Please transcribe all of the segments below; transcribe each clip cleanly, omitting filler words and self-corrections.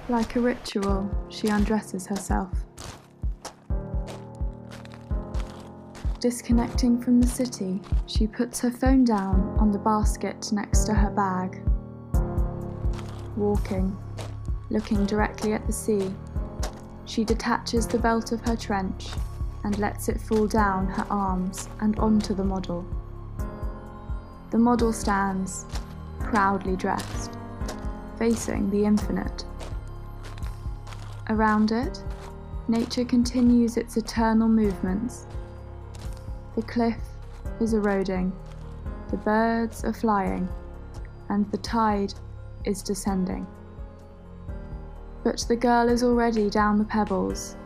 Like a ritual, she undresses herself. Disconnecting from the city, she puts her phone down on the basket next to her bag. Walking, looking directly at the sea, she detaches the belt of her trench and lets it fall down her arms and onto the model. The model stands, proudly dressed, facing the infinite. Around it, nature continues its eternal movements. The cliff is eroding, the birds are flying, and the tide is descending. But the girl is already down the pebbles,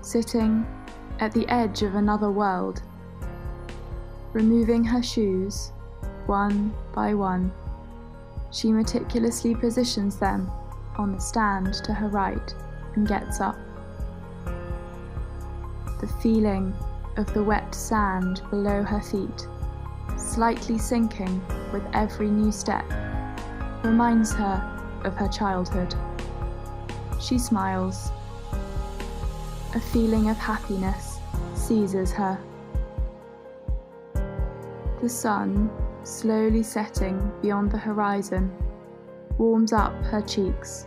sitting at the edge of another world. Removing her shoes, one by one, she meticulously positions them on the stand to her right and gets up. The feeling of the wet sand below her feet, slightly sinking with every new step, reminds her of her childhood. She smiles. A feeling of happiness seizes her. The sun, slowly setting beyond the horizon, warms up her cheeks.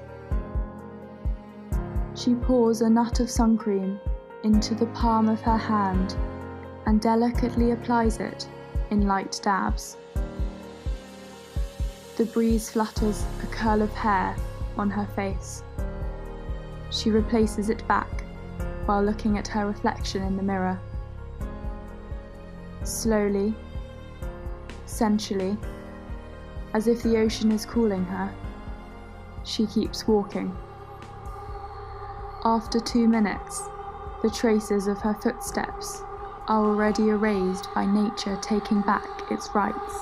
She pours a nut of sun cream into the palm of her hand and delicately applies it in light dabs. The breeze flutters a curl of hair on her face. She replaces it back while looking at her reflection in the mirror. Slowly, sensually, as if the ocean is calling her, she keeps walking. After 2 minutes, the traces of her footsteps are already erased by nature taking back its rights.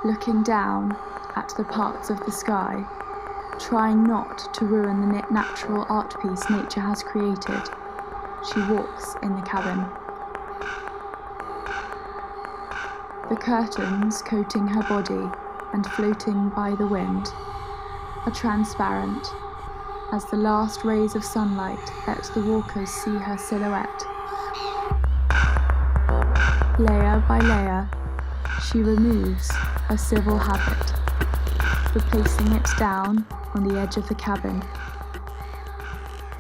Looking down at the parts of the sky, trying not to ruin the natural art piece nature has created, she walks in the cabin. The curtains coating her body and floating by the wind are transparent as the last rays of sunlight let the walkers see her silhouette. Layer by layer, she removes her civil habit, replacing it down on the edge of the cabin.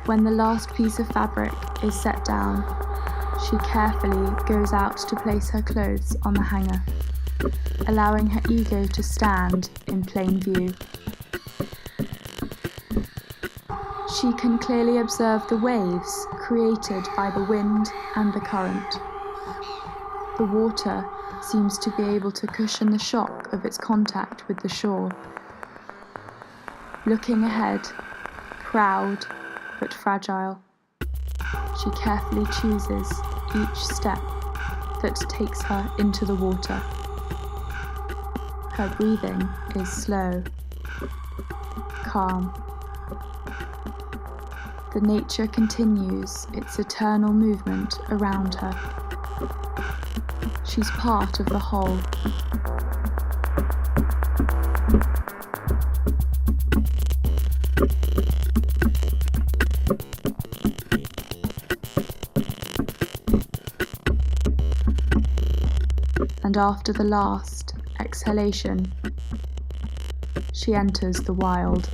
When the last piece of fabric is set down, she carefully goes out to place her clothes on the hanger, allowing her ego to stand in plain view. She can clearly observe the waves created by the wind and the current. The water seems to be able to cushion the shock of its contact with the shore. Looking ahead, proud but fragile, she carefully chooses each step that takes her into the water. Her breathing is slow, calm. The nature continues its eternal movement around her. She's part of the whole. And after the last exhalation, she enters the wild.